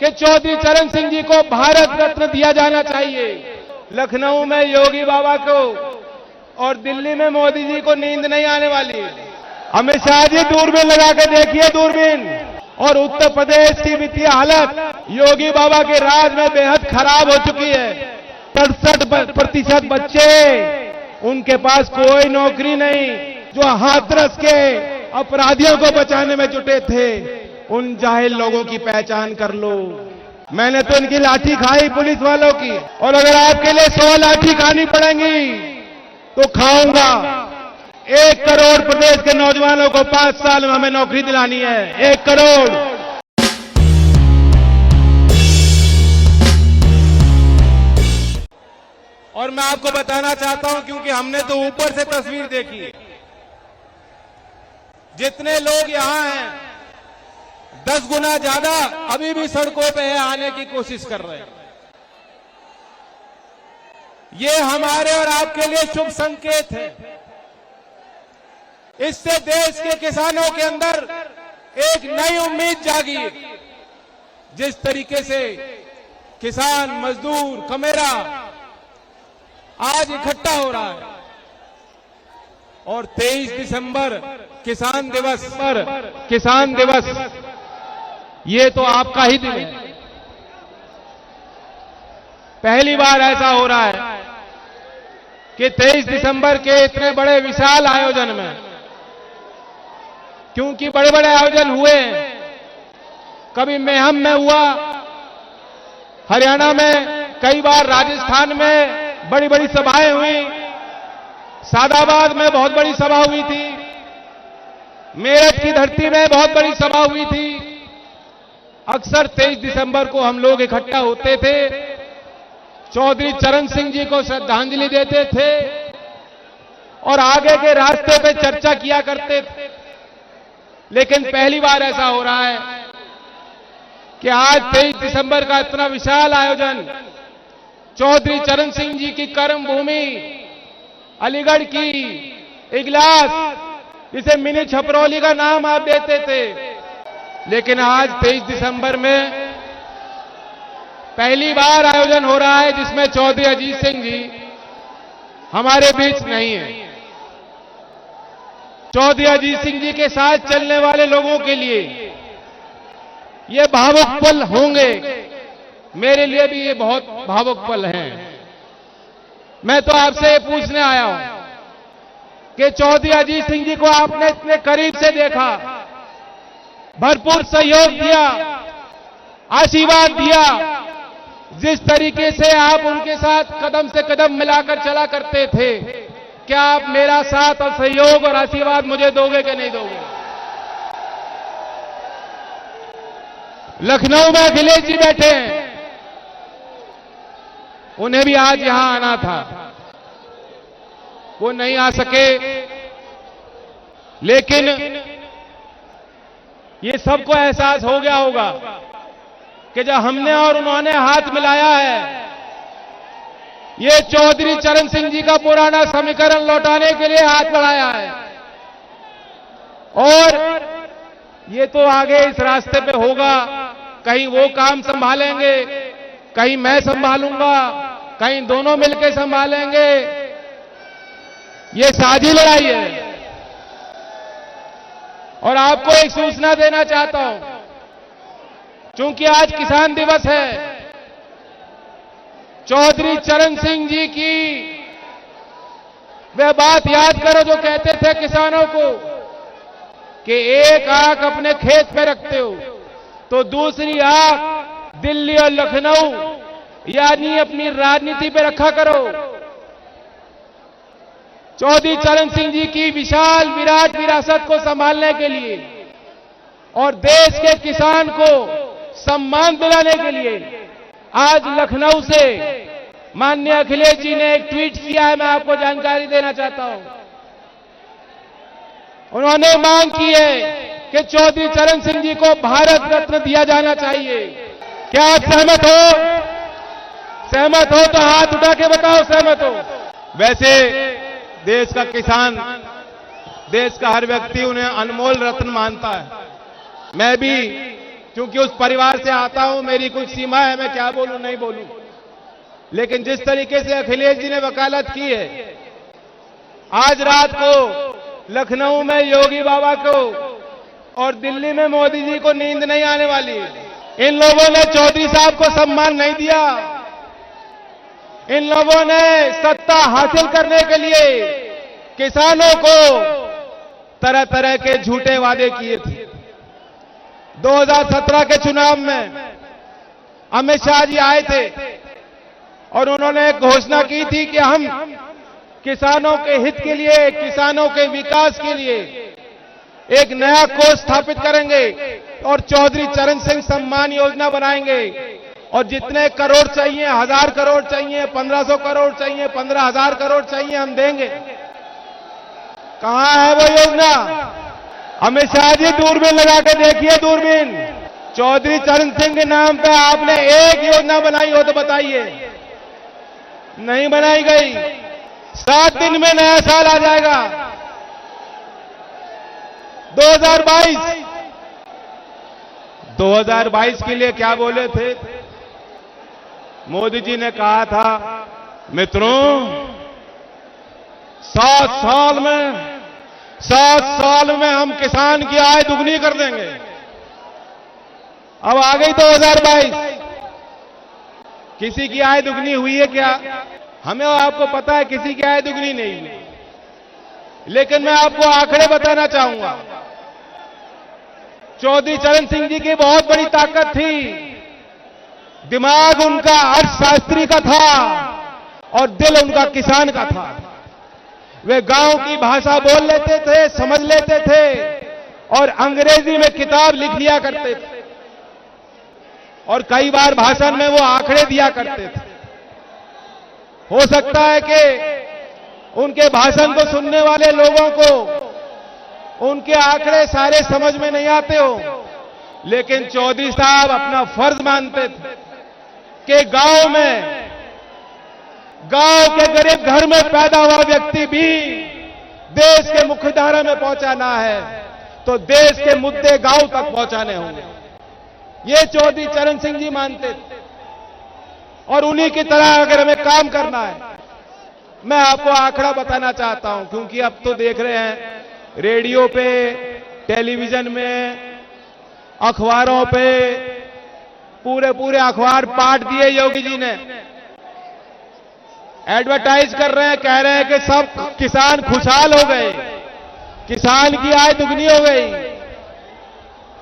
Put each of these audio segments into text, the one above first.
कि चौधरी चरण सिंह जी को भारत रत्न दिया जाना चाहिए। लखनऊ में योगी बाबा को और दिल्ली में मोदी जी को नींद नहीं आने वाली। अमित शाह जी दूरबीन लगा के देखिए, दूरबीन। और उत्तर प्रदेश की वित्तीय हालत योगी बाबा के राज में बेहद खराब हो चुकी है। 67% बच्चे, उनके पास कोई नौकरी नहीं। जो हाथरस के अपराधियों को बचाने में जुटे थे, उन जाहिल लोगों की पहचान कर लो। मैंने तो इनकी लाठी खाई पुलिस वालों की, और अगर आपके लिए 100 लाठी खानी पड़ेंगी तो खाऊंगा। 1 करोड़ प्रदेश के नौजवानों को 5 साल में हमें नौकरी दिलानी है, 1 करोड़। और मैं आपको बताना चाहता हूं, क्योंकि हमने तो ऊपर से तस्वीर देखी, जितने लोग यहां हैं 10 गुना ज्यादा अभी भी सड़कों पे आने की कोशिश कर रहे हैं। ये हमारे और आपके लिए शुभ संकेत है। इससे देश के किसानों के अंदर एक नई उम्मीद जागी। जिस तरीके से किसान, मजदूर, कमेरा आज इकट्ठा हो रहा है, और 23 दिसंबर किसान दिवस ये तो आपका ही दिन है। पहली बार ऐसा हो रहा है कि 23 दिसंबर के इतने बड़े विशाल आयोजन में, क्योंकि बड़े बड़े आयोजन हुए, कभी मेहम में हुआ, हरियाणा में कई बार, राजस्थान में बड़ी बड़ी सभाएं हुई, सादाबाद में बहुत बड़ी सभा हुई थी, मेरठ की धरती में बहुत बड़ी सभा हुई थी। अक्सर 23 दिसंबर को हम लोग इकट्ठा होते थे, चौधरी चरण सिंह जी को श्रद्धांजलि देते थे और आगे के रास्ते पे चर्चा किया करते थे। लेकिन पहली बार ऐसा हो रहा है कि आज 23 दिसंबर का इतना विशाल आयोजन, चौधरी चरण सिंह जी की कर्म भूमि अलीगढ़ की इगलास, जिसे मिनी छपरौली का नाम आप देते थे, लेकिन आज 23 दिसंबर में पहली बार आयोजन हो रहा है जिसमें चौधरी अजीत सिंह जी हमारे बीच नहीं है। चौधरी अजीत सिंह जी के साथ चलने वाले लोगों के लिए ये भावुक पल होंगे, मेरे लिए भी ये बहुत भावुक पल हैं। मैं तो आपसे पूछने आया हूं कि चौधरी अजीत सिंह जी को आपने इतने करीब से देखा, भरपूर सहयोग दिया, आशीर्वाद दिया, जिस तरीके से आप उनके साथ कदम से कदम मिलाकर चला करते थे, क्या आप मेरा साथ और सहयोग और आशीर्वाद मुझे दोगे कि नहीं दोगे? लखनऊ में अखिलेश जी बैठे हैं, उन्हें भी आज यहां आना था, वो नहीं आ सके, लेकिन ये सबको एहसास हो गया होगा कि जब हमने और उन्होंने हाथ मिलाया है, ये चौधरी चरण सिंह जी का पुराना समीकरण लौटाने के लिए हाथ बढ़ाया है। और ये तो आगे इस रास्ते पे होगा, कहीं वो काम संभालेंगे, कहीं मैं संभालूंगा, कहीं दोनों मिलकर संभालेंगे। ये साझी लड़ाई है। और आपको एक सूचना देना चाहता हूं, क्योंकि आज किसान दिवस है, चौधरी चरण सिंह जी की वह बात याद करो जो कहते थे किसानों को कि एक आंख अपने खेत पे रखते हो तो दूसरी आंख दिल्ली और लखनऊ यानी अपनी राजनीति पे रखा करो। चौधरी चरण सिंह जी की विशाल विराट विरासत को संभालने के लिए और देश के किसान को सम्मान दिलाने के लिए आज लखनऊ से माननीय अखिलेश जी ने एक ट्वीट किया है, मैं आपको जानकारी देना चाहता हूं। उन्होंने मांग की है कि चौधरी चरण सिंह जी को भारत रत्न दिया जाना चाहिए। क्या आप सहमत हो? सहमत हो तो हाथ उठा के बताओ, सहमत हो? वैसे देश का किसान, देश का हर व्यक्ति उन्हें अनमोल रत्न मानता है। मैं भी क्योंकि उस परिवार से आता हूं, मेरी कुछ सीमा है, मैं क्या बोलूं नहीं बोलूं। लेकिन जिस तरीके से अखिलेश जी ने वकालत की है, आज रात को लखनऊ में योगी बाबा को और दिल्ली में मोदी जी को नींद नहीं आने वाली। इन लोगों ने चौधरी साहब को सम्मान नहीं दिया। इन लोगों ने सत्ता हासिल करने के लिए किसानों को तरह तरह के झूठे वादे किए थे। 2017 के चुनाव में अमित शाह जी आए थे और उन्होंने एक घोषणा की थी कि हम किसानों के हित के लिए, किसानों के विकास के लिए एक नया कोष स्थापित करेंगे और चौधरी चरण सिंह सम्मान योजना बनाएंगे और जितने करोड़ चाहिए, 1000 करोड़ चाहिए, 1500 करोड़ चाहिए, 15,000 करोड़ चाहिए, हम देंगे। कहां है वो योजना? अमित शाह जी दूरबीन लगा के देखिए, दूरबीन। चौधरी चरण सिंह के नाम पे आपने एक योजना बनाई हो तो बताइए। नहीं बनाई गई। 7 दिन में नया साल आ जाएगा 2022। 2022 के लिए क्या बोले थे? मोदी जी ने कहा था, मित्रों 7 साल में हम किसान की आय दुगनी कर देंगे। अब आ गई 2022। किसी की आय दुगनी हुई है क्या? हमें और आपको पता है किसी की आय दुगनी नहीं हुई। लेकिन मैं आपको आंकड़े बताना चाहूंगा। चौधरी चरण सिंह जी की बहुत बड़ी ताकत थी। दिमाग उनका अर्थशास्त्री का था और दिल उनका किसान का था। वे गांव की भाषा बोल लेते थे, समझ लेते थे और अंग्रेजी में किताब लिख लिया करते थे और कई बार भाषण में वो आंकड़े दिया करते थे। हो सकता है कि उनके भाषण को सुनने वाले लोगों को उनके आंकड़े सारे समझ में नहीं आते हो, लेकिन चौधरी साहब अपना फर्ज मानते थे कि गांव के गरीब घर में पैदा हुआ व्यक्ति भी देश के मुख्यधारा में पहुंचाना है तो देश के मुद्दे गांव तक पहुंचाने होंगे। ये चौधरी चरण सिंह जी मानते थे और उन्हीं की तरह अगर हमें काम करना है, मैं आपको आंकड़ा बताना चाहता हूं, क्योंकि अब तो देख रहे हैं रेडियो पे, टेलीविजन में, अखबारों पे पूरे अखबार पाट दिए योगी जी ने। एडवर्टाइज कर रहे हैं, कह रहे हैं कि सब किसान खुशहाल हो गए, किसान की आय दुगनी हो गई।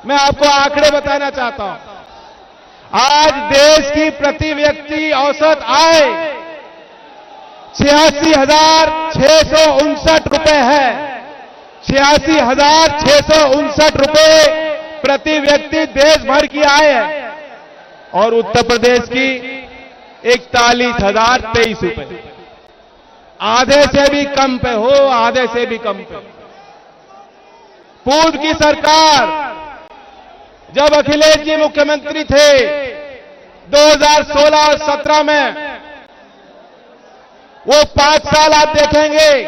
मैं आपको आंकड़े बताना चाहता हूं। आज देश की प्रति व्यक्ति औसत आय 86,659 रुपए है। 86,659 रुपए प्रति व्यक्ति देश भर की आय है और उत्तर प्रदेश की 41,023 रुपए। आधे से भी कम पे हो, आधे से भी कम पे। पूर्व की सरकार जब अखिलेश जी मुख्यमंत्री थे 2016 और 17 में, वो 5 साल आप देखेंगे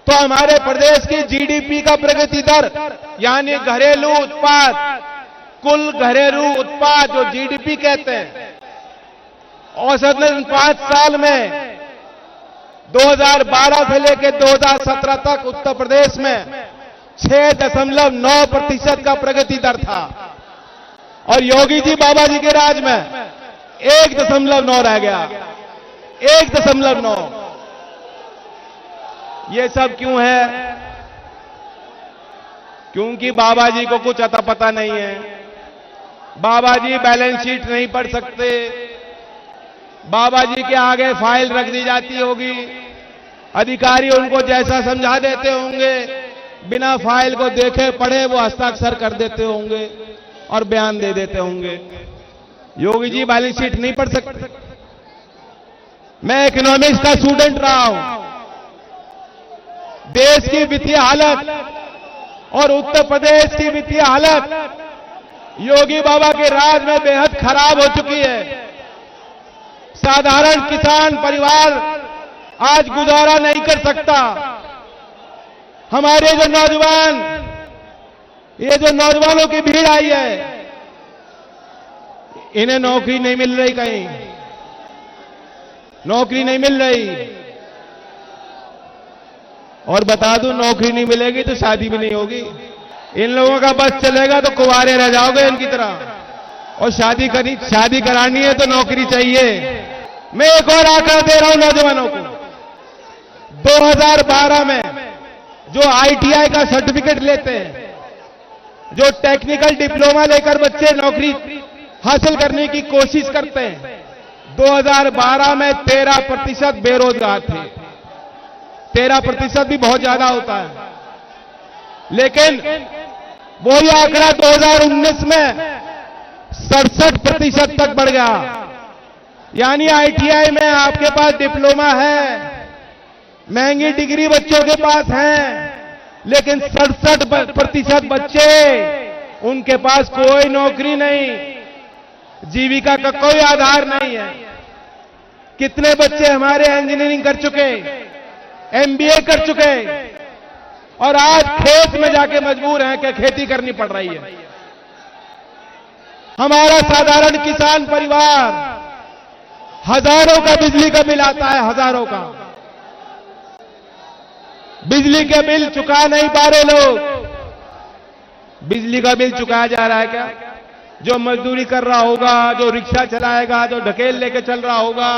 तो हमारे प्रदेश की जीडीपी का प्रगति दर यानी घरेलू उत्पाद, कुल घरेलू उत्पाद जो जीडीपी कहते हैं, औसतन 5 साल में 2012 से लेकर 2017 तक उत्तर प्रदेश में 6.9% का प्रगति दर था और योगी जी बाबा जी के राज में 1.9 रह गया। 1.9। ये सब क्यों है? क्योंकि बाबा जी को कुछ अता पता नहीं है। बाबा जी बैलेंस शीट नहीं पढ़ सकते। बाबा जी के आगे फाइल रख दी जाती होगी, अधिकारी उनको जैसा समझा देते होंगे, बिना फाइल को देखे पढ़े वो हस्ताक्षर कर देते होंगे और बयान दे देते होंगे। योगी जी बैलेंस शीट नहीं पढ़ सकते। मैं इकोनॉमिक्स का स्टूडेंट रहा हूं। देश की वित्तीय हालत और उत्तर प्रदेश की वित्तीय हालत योगी बाबा के राज में बेहद खराब हो चुकी है। साधारण किसान परिवार आज गुजारा नहीं कर सकता। हमारे जो नौजवान ये जो नौजवानों की भीड़ आई है, इन्हें नौकरी नहीं मिल रही, कहीं नौकरी नहीं मिल रही। और बता दूं, नौकरी नहीं मिलेगी तो शादी भी नहीं होगी। इन लोगों का बस चलेगा तो कुंवारे रह जाओगे इनकी तरह। और शादी करानी है तो नौकरी चाहिए। मैं एक और आंकड़ा दे रहा हूं नौजवानों को। 2012 में जो ITI का सर्टिफिकेट लेते हैं, जो टेक्निकल डिप्लोमा लेकर बच्चे नौकरी हासिल करने की कोशिश करते हैं, 2012 में 13% बेरोजगार थे। 13% भी बहुत ज्यादा होता है, लेकिन वही आंकड़ा 2019 में 67% तक बढ़ गया। यानी ITI में आपके पास डिप्लोमा है, महंगी डिग्री बच्चों के पास है, लेकिन 67% बच्चे, उनके पास कोई नौकरी नहीं, जीविका का कोई आधार नहीं है। कितने बच्चे हमारे इंजीनियरिंग कर चुके, MBA कर चुके, और आज खेत में जाके मजबूर हैं कि खेती करनी पड़ रही है। हमारा साधारण किसान परिवार हजारों का बिजली का बिल आता है, हजारों का बिजली के बिल चुका नहीं पा रहे लोग। बिजली का बिल चुकाया जा रहा है क्या? जो मजदूरी कर रहा होगा, जो रिक्शा चलाएगा, जो ढकेल लेके चल रहा होगा,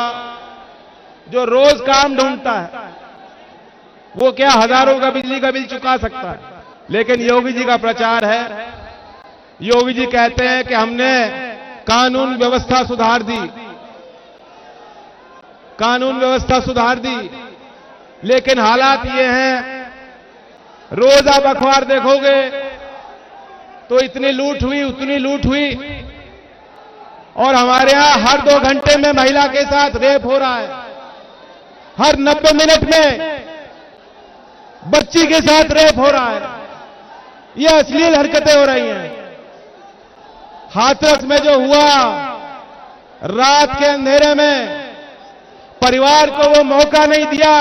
जो रोज काम ढूंढता है, वो क्या हजारों का बिजली का बिल चुका सकता है? लेकिन योगी जी का प्रचार है, योगी जी कहते हैं कि हमने कानून व्यवस्था सुधार दी, कानून व्यवस्था सुधार दी। लेकिन हालात ये हैं, रोज आप अखबार देखोगे तो इतनी लूट हुई, उतनी लूट हुई, और हमारे यहां हर 2 घंटे में महिला के साथ रेप हो रहा है, हर 90 मिनट में बच्ची के साथ रेप हो रहा है। ये अश्लील हरकतें हो रही हैं। हाथरस में जो हुआ, रात के अंधेरे में परिवार को वो मौका नहीं दिया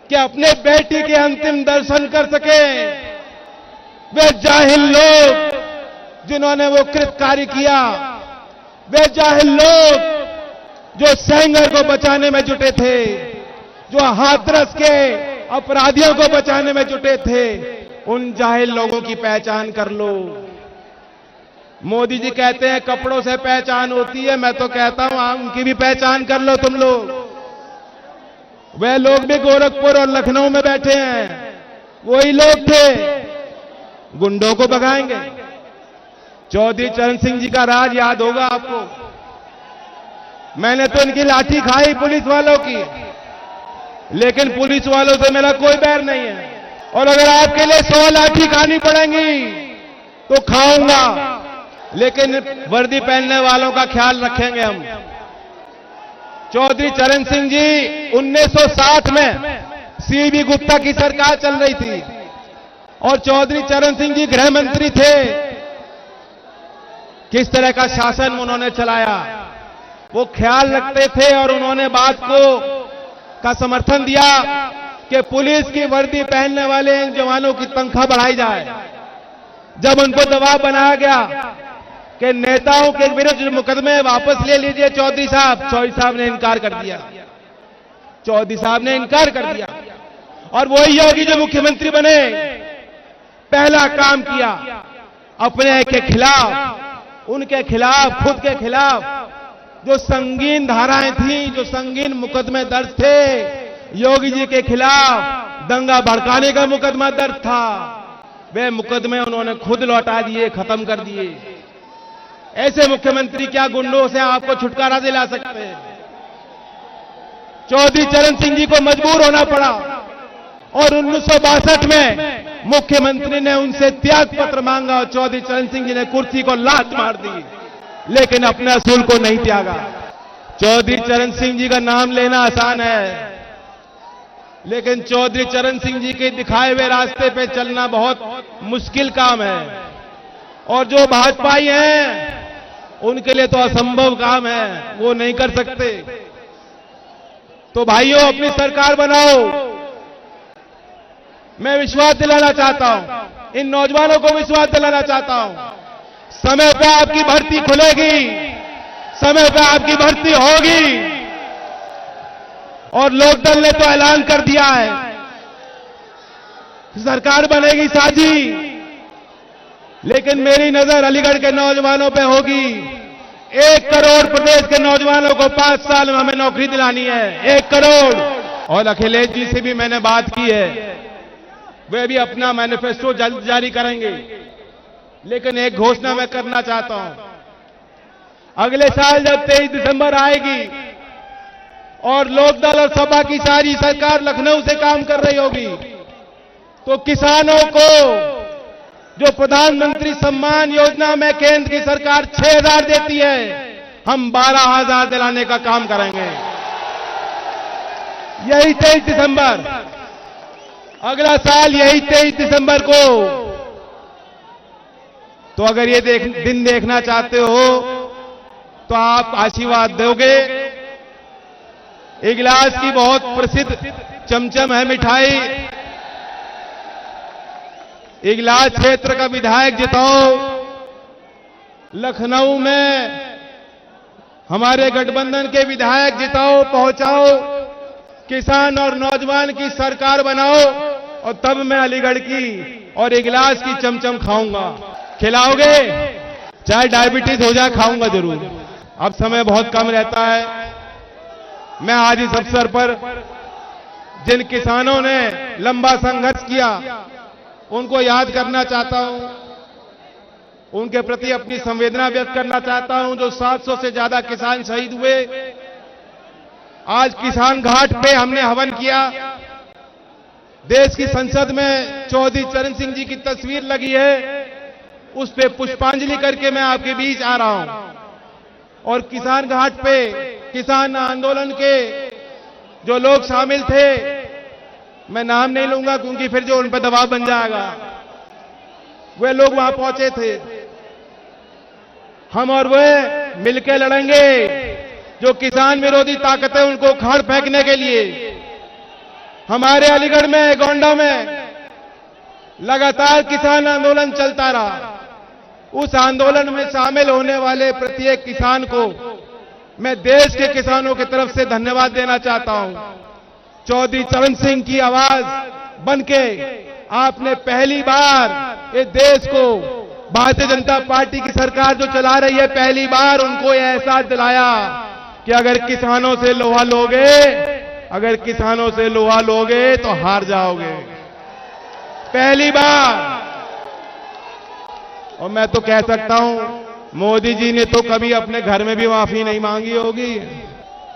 कि अपने बेटी के अंतिम दर्शन कर सके। वे जाहिल लोग जिन्होंने वो कृत्य कार्य किया, वे जाहिल लोग जो सेंगर को बचाने में जुटे थे, जो हाथरस के अपराधियों को बचाने में जुटे थे, उन जाहिल लोगों की पहचान कर लो। मोदी जी कहते हैं कपड़ों से पहचान होती है, मैं तो कहता हूं उनकी भी पहचान कर लो तुम लोग। वे लोग भी गोरखपुर और लखनऊ में बैठे हैं, वही लोग थे, गुंडों को भगाएंगे। चौधरी चरण सिंह जी का राज याद होगा आपको। मैंने तो इनकी लाठी खाई पुलिस वालों की, लेकिन पुलिस वालों से मेरा कोई बैर नहीं है, और अगर आपके लिए 100 लाठी खानी पड़ेंगी तो खाऊंगा, लेकिन वर्दी पहनने वालों का ख्याल रखेंगे हम। चौधरी चरण सिंह जी 1960 में CB गुप्ता की सरकार चल रही थी, और चौधरी चरण सिंह जी गृह मंत्री थे। किस तरह का शासन उन्होंने चलाया, वो ख्याल रखते थे, और उन्होंने बात का समर्थन दिया कि पुलिस की वर्दी पहनने वाले इन जवानों की तनख्वाह बढ़ाई जाए। जब उनको दबाव बनाया गया कि नेताओं के विरुद्ध मुकदमे वापस ले लीजिए चौधरी साहब ने इनकार कर दिया। चौधरी साहब ने इनकार कर दिया, और वही योगी जो मुख्यमंत्री बने, पहला काम किया अपने के खिलाफ, उनके खिलाफ, खुद के खिलाफ जो संगीन धाराएं थी, जो संगीन मुकदमे दर्ज थे, योगी जी के खिलाफ दंगा भड़काने का मुकदमा दर्ज था, वे मुकदमे उन्होंने खुद लौटा दिए, खत्म कर दिए। ऐसे मुख्यमंत्री क्या गुंडों से आपको छुटकारा दिला सकते हैं? चौधरी चरण सिंह जी को मजबूर होना पड़ा, और 1962 में मुख्यमंत्री ने उनसे त्याग पत्र मांगा, और चौधरी चरण सिंह जी ने कुर्सी को लात मार दी, लेकिन अपने असूल को नहीं त्यागा। चौधरी चरण सिंह जी का नाम लेना आसान है, लेकिन चौधरी चरण सिंह जी के दिखाए हुए रास्ते पे चलना बहुत मुश्किल काम है, और जो भाजपाई हैं उनके लिए तो असंभव काम है, वो नहीं कर सकते। तो भाइयों, अपनी सरकार बनाओ, मैं विश्वास दिलाना चाहता हूं, इन नौजवानों को विश्वास दिलाना चाहता हूं, समय पे आपकी भर्ती खुलेगी, समय पे आपकी भर्ती होगी। और लोकदल ने तो ऐलान कर दिया है, सरकार बनेगी साझी, लेकिन मेरी नजर अलीगढ़ के नौजवानों पे होगी। 1 करोड़ प्रदेश के नौजवानों को 5 साल में हमें नौकरी दिलानी है, 1 करोड़। और अखिलेश जी से भी मैंने बात की है, वे भी अपना मैनिफेस्टो जल्द जारी करेंगे। लेकिन एक घोषणा मैं करना चाहता हूं, अगले साल जब 23 दिसंबर आएगी और लोकदल और सपा की सारी सरकार लखनऊ से काम कर रही होगी, तो किसानों को जो प्रधानमंत्री सम्मान योजना में केंद्र की सरकार 6,000 देती है, हम 12,000 दिलाने का काम करेंगे। यही 23 दिसंबर, अगला साल यही 23 दिसंबर को। तो अगर ये दिन देखना चाहते हो तो आप आशीर्वाद दोगे। इगलास की बहुत प्रसिद्ध चमचम है मिठाई, इगलास क्षेत्र का विधायक जिताओ, लखनऊ में हमारे गठबंधन के विधायक जिताओ, पहुंचाओ, किसान और नौजवान की सरकार बनाओ, और तब मैं अलीगढ़ की और इगलास की चमचम खाऊंगा। खिलाओगे? चाहे डायबिटीज हो जाए, खाऊंगा जरूर। अब समय बहुत कम रहता है। मैं आज इस अवसर पर जिन किसानों ने लंबा संघर्ष किया उनको याद करना चाहता हूं, उनके प्रति अपनी संवेदना व्यक्त करना चाहता हूं। जो 700 से ज्यादा किसान शहीद हुए, आज किसान घाट पे हमने हवन किया। देश की संसद में चौधरी चरण सिंह जी की तस्वीर लगी है, उस पे पुष्पांजलि करके मैं आपके बीच आ रहा हूं। और किसान घाट पे किसान आंदोलन के जो लोग शामिल थे, मैं नाम नहीं लूंगा क्योंकि फिर जो उन पर दबाव बन जाएगा, वे लोग वहां पहुंचे थे। हम और वे मिलकर लड़ेंगे जो किसान विरोधी ताकतें उनको उखाड़ फेंकने के लिए। हमारे अलीगढ़ में, गोंडा में लगातार किसान आंदोलन चलता रहा। उस आंदोलन में शामिल होने वाले प्रत्येक किसान को मैं देश के किसानों की तरफ से धन्यवाद देना चाहता हूं। चौधरी चरण सिंह की आवाज बनके आपने पहली बार इस देश को, भारतीय जनता पार्टी की सरकार जो चला रही है, पहली बार उनको यह एहसास दिलाया कि अगर किसानों से लोहा लोगे, अगर किसानों से लोहा लोगे तो हार जाओगे। पहली बार। और मैं तो कह सकता हूं, मोदी जी ने तो कभी अपने घर में भी माफी नहीं मांगी होगी।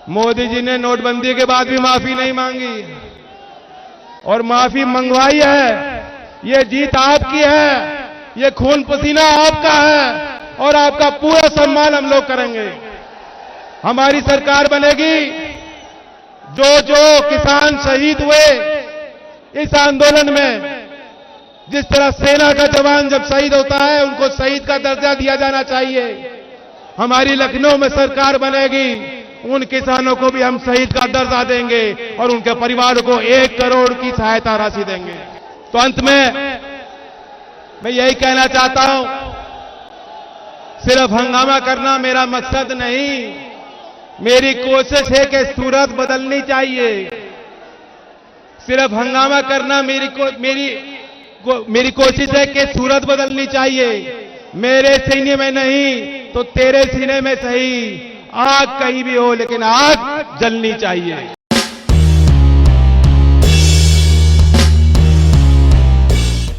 मोदी जी ने नोटबंदी के बाद भी माफी नहीं मांगी, और माफी मंगवाई है। ये जीत आपकी है, ये खून पसीना आपका है, और आपका पूरा सम्मान हम लोग करेंगे। हमारी सरकार बनेगी। जो जो किसान शहीद हुए इस आंदोलन में, जिस तरह सेना का जवान जब शहीद होता है उनको शहीद का दर्जा दिया जाना चाहिए, हमारी लखनऊ में सरकार बनेगी, उन किसानों को भी हम शहीद का दर्जा देंगे और उनके परिवार को 1 करोड़ की सहायता राशि देंगे। तो अंत में मैं यही कहना चाहता हूं, सिर्फ हंगामा करना मेरा मकसद नहीं, मेरी कोशिश है कि सूरत बदलनी चाहिए। सिर्फ हंगामा करना मेरी कोशिश है कि सूरत बदलनी चाहिए। मेरे सीने में नहीं तो तेरे सीने में सही। आग कहीं भी हो, लेकिन आग जलनी चाहिए।